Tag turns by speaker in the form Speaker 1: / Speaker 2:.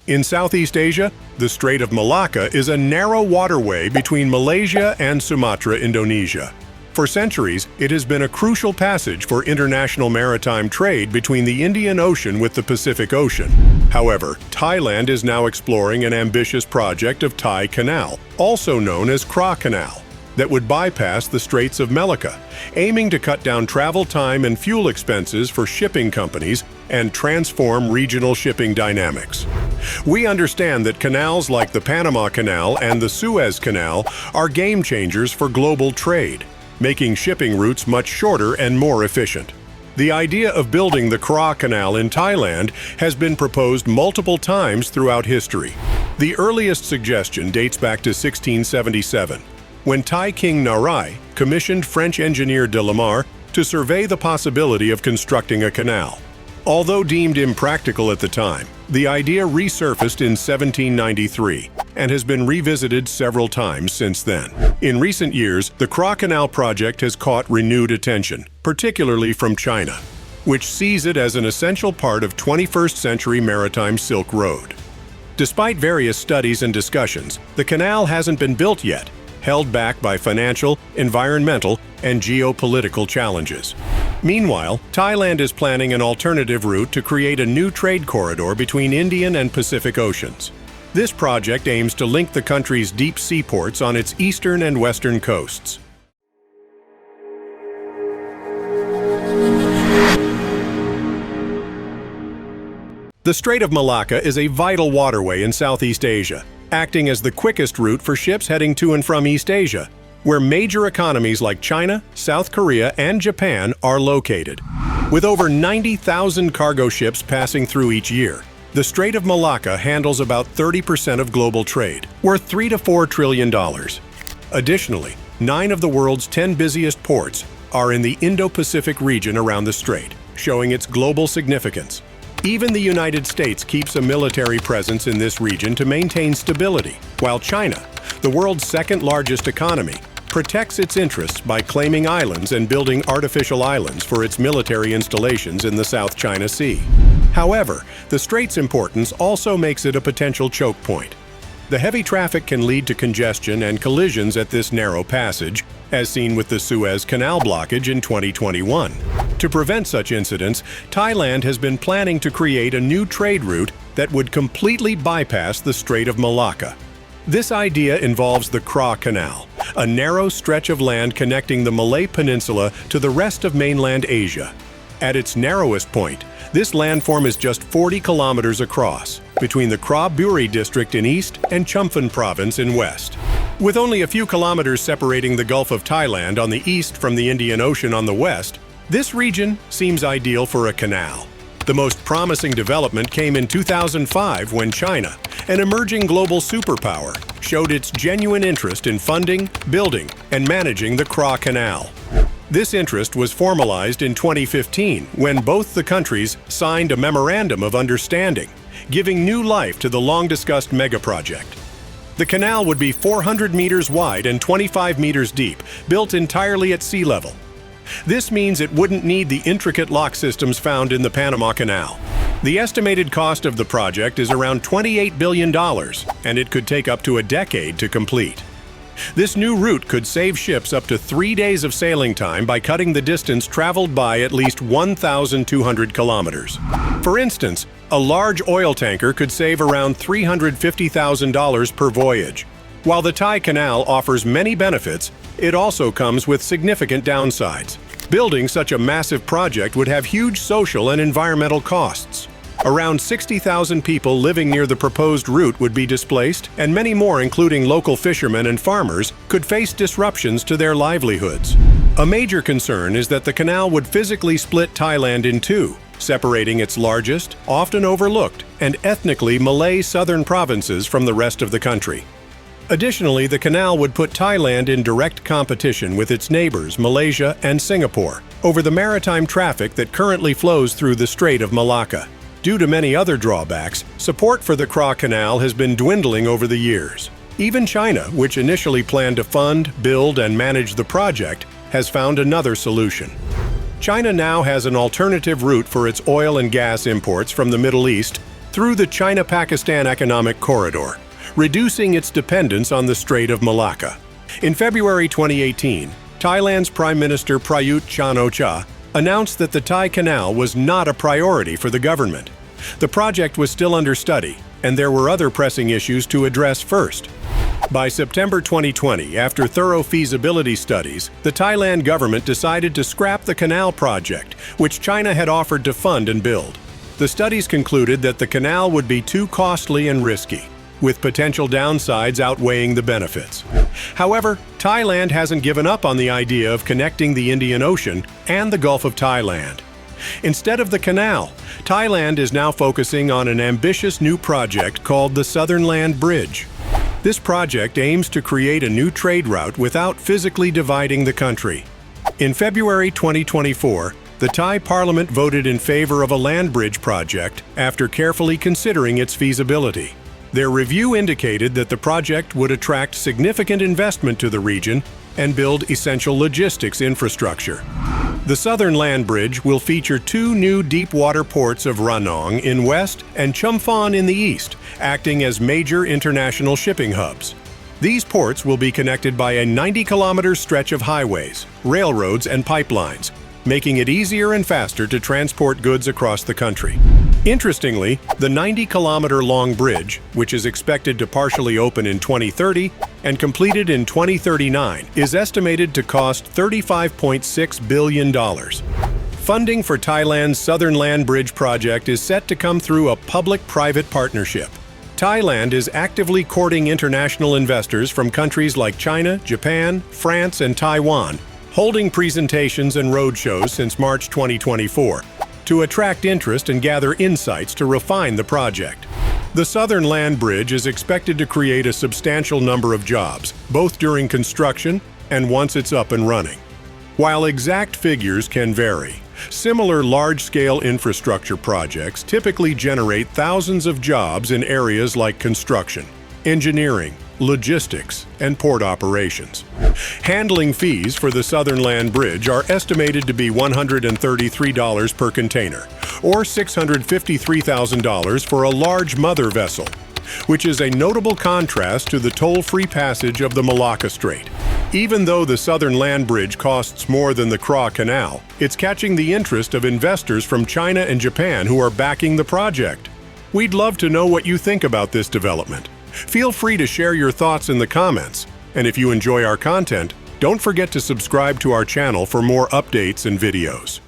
Speaker 1: In Southeast Asia, the Strait of Malacca is a narrow waterway between Malaysia and Sumatra, Indonesia. For centuries, it has been a crucial passage for international maritime trade between the Indian Ocean with the Pacific Ocean. However, Thailand is now exploring an ambitious project of Thai Canal, also known as Kra Canal, that would bypass the Straits of Malacca, aiming to cut down travel time and fuel expenses for shipping companies and transform regional shipping dynamics. We understand that canals like the Panama Canal and the Suez Canal are game changers for global trade, making shipping routes much shorter and more efficient. The idea of building the Kra Canal in Thailand has been proposed multiple times throughout history. The earliest suggestion dates back to 1677, when Thai King Narai commissioned French engineer de Lamar to survey the possibility of constructing a canal. Although deemed impractical at the time, the idea resurfaced in 1793 and has been revisited several times since then. In recent years, the Kra Canal project has caught renewed attention, particularly from China, which sees it as an essential part of 21st century maritime Silk Road. Despite various studies and discussions, the canal hasn't been built yet, held back by financial, environmental, and geopolitical challenges. Meanwhile, Thailand is planning an alternative route to create a new trade corridor between Indian and Pacific Oceans. This project aims to link the country's deep seaports on its eastern and western coasts. The Strait of Malacca is a vital waterway in Southeast Asia, acting as the quickest route for ships heading to and from East Asia, where major economies like China, South Korea, and Japan are located. With over 90,000 cargo ships passing through each year, the Strait of Malacca handles about 30% of global trade, worth $3 to $4 trillion. Additionally, 9 of the world's 10 busiest ports are in the Indo-Pacific region around the strait, showing its global significance. Even the United States keeps a military presence in this region to maintain stability, while China, the world's second-largest economy, protects its interests by claiming islands and building artificial islands for its military installations in the South China Sea. However, the strait's importance also makes it a potential choke point. The heavy traffic can lead to congestion and collisions at this narrow passage, as seen with the Suez Canal blockage in 2021. To prevent such incidents, Thailand has been planning to create a new trade route that would completely bypass the Strait of Malacca. This idea involves the Kra Canal, a narrow stretch of land connecting the Malay Peninsula to the rest of mainland Asia. At its narrowest point, this landform is just 40 kilometers across, between the Kra Buri district in east and Chumphon province in west. With only a few kilometers separating the Gulf of Thailand on the east from the Indian Ocean on the west, this region seems ideal for a canal. The most promising development came in 2005 when China, an emerging global superpower, showed its genuine interest in funding, building, and managing the Kra Canal. This interest was formalized in 2015 when both the countries signed a memorandum of understanding, giving new life to the long-discussed megaproject. The canal would be 400 meters wide and 25 meters deep, built entirely at sea level. This means it wouldn't need the intricate lock systems found in the Panama Canal. The estimated cost of the project is around $28 billion, and it could take up to a decade to complete. This new route could save ships up to 3 days of sailing time by cutting the distance traveled by at least 1,200 kilometers. For instance, a large oil tanker could save around $350,000 per voyage. While the Thai Canal offers many benefits, it also comes with significant downsides. Building such a massive project would have huge social and environmental costs. Around 60,000 people living near the proposed route would be displaced, and many more, including local fishermen and farmers, could face disruptions to their livelihoods. A major concern is that the canal would physically split Thailand in two, separating its largest, often overlooked, and ethnically Malay southern provinces from the rest of the country. Additionally, the canal would put Thailand in direct competition with its neighbors, Malaysia and Singapore, over the maritime traffic that currently flows through the Strait of Malacca. Due to many other drawbacks, support for the Kra Canal has been dwindling over the years. Even China, which initially planned to fund, build, and manage the project, has found another solution. China now has an alternative route for its oil and gas imports from the Middle East through the China-Pakistan Economic Corridor, reducing its dependence on the Strait of Malacca. In February 2018, Thailand's Prime Minister Prayut Chan-o-cha announced that the Thai Canal was not a priority for the government. The project was still under study, and there were other pressing issues to address first. By September 2020, after thorough feasibility studies, the Thailand government decided to scrap the canal project, which China had offered to fund and build. The studies concluded that the canal would be too costly and risky, with potential downsides outweighing the benefits. However, Thailand hasn't given up on the idea of connecting the Indian Ocean and the Gulf of Thailand. Instead of the canal, Thailand is now focusing on an ambitious new project called the Southern Land Bridge. This project aims to create a new trade route without physically dividing the country. In February 2024, the Thai Parliament voted in favor of a land bridge project after carefully considering its feasibility. Their review indicated that the project would attract significant investment to the region and build essential logistics infrastructure. The Southern Land Bridge will feature two new deep-water ports of Ranong in west and Chumphon in the east, acting as major international shipping hubs. These ports will be connected by a 90-kilometer stretch of highways, railroads, and pipelines, making it easier and faster to transport goods across the country. Interestingly, the 90-kilometer-long bridge, which is expected to partially open in 2030 and completed in 2039, is estimated to cost $35.6 billion. Funding for Thailand's Southern Land Bridge project is set to come through a public-private partnership. Thailand is actively courting international investors from countries like China, Japan, France, and Taiwan, holding presentations and roadshows since March 2024 to attract interest and gather insights to refine the project. The Southern Land Bridge is expected to create a substantial number of jobs, both during construction and once it's up and running. While exact figures can vary, similar large-scale infrastructure projects typically generate thousands of jobs in areas like construction, engineering, logistics, and port operations. Handling fees for the Southern Land Bridge are estimated to be $133 per container, or $653,000 for a large mother vessel, which is a notable contrast to the toll-free passage of the Malacca Strait. Even though the Southern Land Bridge costs more than the Kra Canal, it's catching the interest of investors from China and Japan who are backing the project. We'd love to know what you think about this development. Feel free to share your thoughts in the comments, and if you enjoy our content, don't forget to subscribe to our channel for more updates and videos.